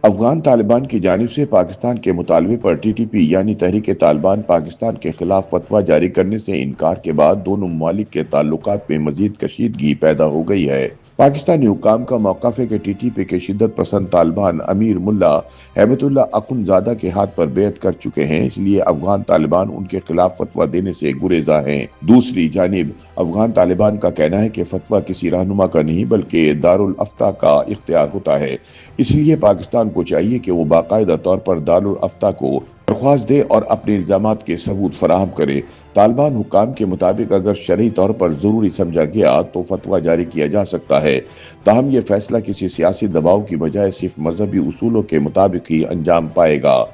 افغان طالبان کی جانب سے پاکستان کے مطالبے پر ٹی ٹی پی یعنی تحریک طالبان پاکستان کے خلاف فتویٰ جاری کرنے سے انکار کے بعد دونوں ممالک کے تعلقات میں مزید کشیدگی پیدا ہو گئی ہے۔ پاکستانی حکام کا موقف ہے کہ ٹی ٹی پی کے شدت پسند طالبان امیر ملا ہیبت اللہ اخن زادہ کے ہاتھ پر بیعت کر چکے ہیں، اس لیے افغان طالبان ان کے خلاف فتویٰ دینے سے گریزاں ہیں۔ دوسری جانب افغان طالبان کا کہنا ہے کہ فتویٰ کسی رہنما کا نہیں بلکہ دارالافتاء کا اختیار ہوتا ہے، اس لیے پاکستان کو چاہیے کہ وہ باقاعدہ طور پر دارالافتاء کو درخواست دے اور اپنے الزامات کے ثبوت فراہم کرے۔ طالبان حکام کے مطابق اگر شرعی طور پر ضروری سمجھا گیا تو فتویٰ جاری کیا جا سکتا ہے، تاہم یہ فیصلہ کسی سیاسی دباؤ کی بجائے صرف مذہبی اصولوں کے مطابق ہی انجام پائے گا۔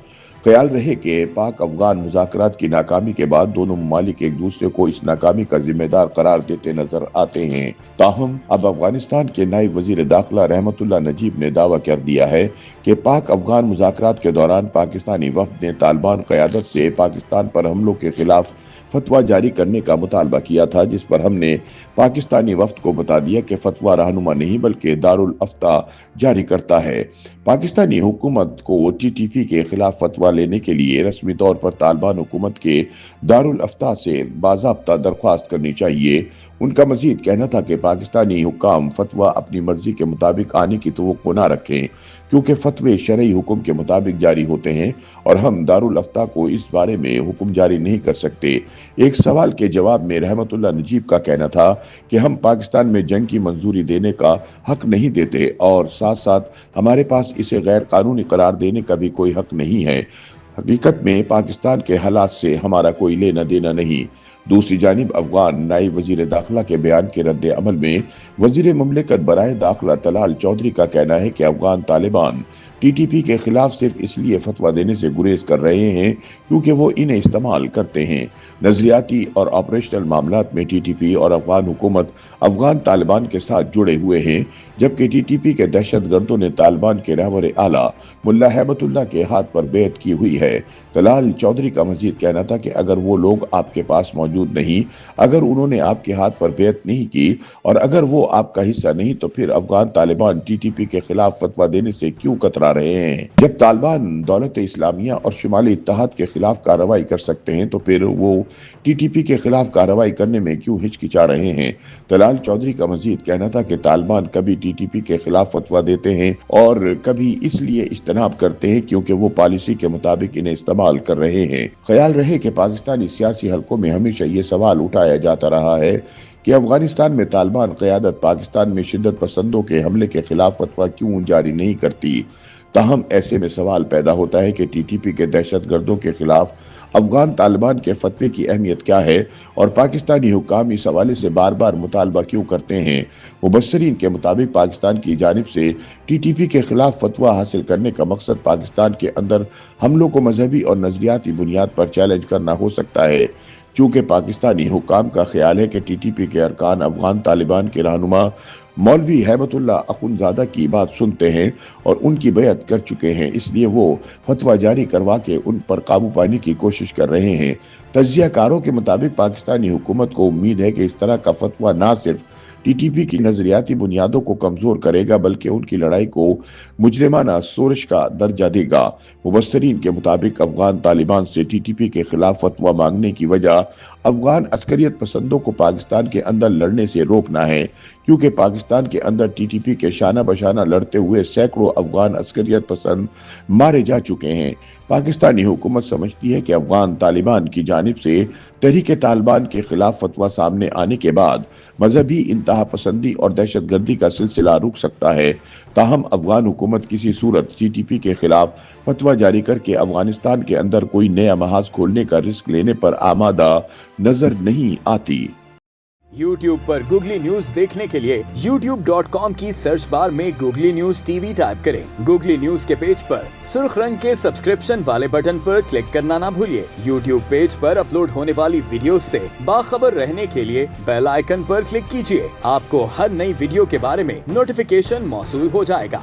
خیال رہے کہ پاک افغان مذاکرات کی ناکامی کے بعد دونوں ممالک ایک دوسرے کو اس ناکامی کا ذمہ دار قرار دیتے نظر آتے ہیں، تاہم اب افغانستان کے نائب وزیر داخلہ رحمت اللہ نجیب نے دعویٰ کر دیا ہے کہ پاک افغان مذاکرات کے دوران پاکستانی وفد نے طالبان قیادت سے پاکستان پر حملوں کے خلاف فتویٰ جاری کرنے کا مطالبہ کیا تھا، جس پر ہم نے پاکستانی وفد کو بتا دیا کہ فتویٰ رہنما نہیں بلکہ دارالافتاء جاری کرتا ہے۔ پاکستانی حکومت کو ٹی ٹی پی کے خلاف فتویٰ لینے کے لیے رسمی طور پر طالبان حکومت کے دارالافتاء سے باضابطہ درخواست کرنی چاہیے۔ ان کا مزید کہنا تھا کہ پاکستانی حکام فتویٰ اپنی مرضی کے مطابق آنے کی توقع نہ رکھیں، کیونکہ فتوے شرعی حکم کے مطابق جاری ہوتے ہیں اور ہم دارالافتاء کو اس بارے میں حکم جاری نہیں کر سکتے۔ ایک سوال کے جواب میں رحمت اللہ نجیب کا کہنا تھا کہ ہم پاکستان میں جنگ کی منظوری دینے کا حق نہیں دیتے اور ساتھ ساتھ ہمارے پاس اسے غیر قانونی قرار دینے کا بھی کوئی حق نہیں ہے۔ حقیقت میں پاکستان کے حالات سے ہمارا کوئی لینا دینا نہیں۔ دوسری جانب افغان نائب وزیر داخلہ کے بیان کے رد عمل میں وزیر مملکت برائے داخلہ طلال چودھری کا کہنا ہے کہ Afghan Taliban T T P کے خلاف صرف اس لیے فتویٰ دینے سے گریز کر رہے ہیں کیونکہ وہ انہیں استعمال کرتے ہیں۔ نظریاتی اور آپریشنل معاملات میں ٹی ٹی پی اور افغان حکومت افغان طالبان کے ساتھ جڑے ہوئے ہیں، جبکہ ٹی ٹی پی کے دہشت گردوں نے طالبان کے رہبر اعلیٰ ملا ہیبت اللہ کے ہاتھ پر بیعت کی ہوئی ہے۔ طلال چودھری کا مزید کہنا تھا کہ اگر وہ لوگ آپ کے پاس موجود نہیں، اگر انہوں نے آپ کے ہاتھ پر بیعت نہیں کی اور اگر وہ آپ کا حصہ نہیں تو پھر Afghan Taliban T T P کے خلاف فتویٰ دینے سے کیوں کترا رہے ہیں؟ جب طالبان دولت اسلامیہ اور شمالی اتحاد کے خلاف کارروائی کر سکتے ہیں تو پھر وہ ٹی ٹی پی کے خلاف کارروائی کرنے میں کیوں ہچکچا رہے ہیں؟ طلال چودھری کا مزید کہنا تھا کہ طالبان کبھی ٹی ٹی پی کے خلاف فتویٰ دیتے ہیں اور کبھی اس لیے اجتناب کرتے ہیں کیونکہ وہ پالیسی کے مطابق انہیں استعمال کر رہے ہیں۔ خیال رہے کہ پاکستانی سیاسی حلقوں میں ہمیشہ یہ سوال اٹھایا جاتا رہا ہے کہ افغانستان میں طالبان قیادت پاکستان میں شدت پسندوں کے حملے کے خلاف فتویٰ کیوں جاری نہیں کرتی۔ تاہم ایسے میں سوال پیدا ہوتا ہے کہ ٹی ٹی پی کے دہشت گردوں کے خلاف افغان طالبان کے فتوے کی اہمیت کیا ہے اور پاکستانی حکام اس حوالے سے بار بار مطالبہ کیوں کرتے ہیں؟ مبصرین کے مطابق پاکستان کی جانب سے ٹی ٹی پی کے خلاف فتویٰ حاصل کرنے کا مقصد پاکستان کے اندر حملوں کو مذہبی اور نظریاتی بنیاد پر چیلنج کرنا ہو سکتا ہے، چونکہ پاکستانی حکام کا خیال ہے کہ ٹی ٹی پی کے ارکان افغان طالبان کے رہنما مولوی ہیبت اللہ اخن زادہ کی بات سنتے ہیں اور ان کی بیعت کر چکے ہیں، اس لیے وہ فتویٰ جاری کروا کے ان پر قابو پانے کی کوشش کر رہے ہیں۔ تجزیہ کاروں کے مطابق پاکستانی حکومت کو امید ہے کہ اس طرح کا فتویٰ نہ صرف ٹی ٹی پی کی نظریاتی بنیادوں کو کمزور کرے گا بلکہ ان کی لڑائی کو مجرمانہ سورش کا درجہ دے گا۔ مبصرین کے مطابق افغان طالبان سے ٹی ٹی پی کے خلاف فتویٰ مانگنے کی وجہ افغان عسکریت پسندوں کو پاکستان کے اندر لڑنے سے روکنا ہے، کیونکہ پاکستان کے اندر ٹی ٹی پی کے شانہ بشانہ لڑتے ہوئے سینکڑوں افغان عسکریت پسند مارے جا چکے ہیں۔ پاکستانی حکومت سمجھتی ہے کہ افغان طالبان کی جانب سے تحریک طالبان کے خلاف فتویٰ سامنے آنے کے بعد مذہبی انتہا پسندی اور دہشت گردی کا سلسلہ رک سکتا ہے، تاہم افغان حکومت کسی صورت ٹی ٹی پی کے خلاف فتویٰ جاری کر کے افغانستان کے اندر کوئی نیا محاذ کھولنے کا رسک لینے پر آمادہ نظر نہیں آتی۔ یوٹیوب پر گوگلی نیوز دیکھنے کے لیے youtube.com کی سرچ بار میں googly news T V type کریں۔ گوگلی نیوز کے پیج پر سرخ رنگ کے سبسکرپشن والے بٹن پر کلک کرنا نہ بھولیے۔ یوٹیوب پیج پر اپلوڈ ہونے والی ویڈیوز سے باخبر رہنے کے لیے بیل آئیکن پر کلک کیجیے۔ آپ کو ہر نئی ویڈیو کے بارے میں نوٹیفیکیشن موصول ہو جائے گا۔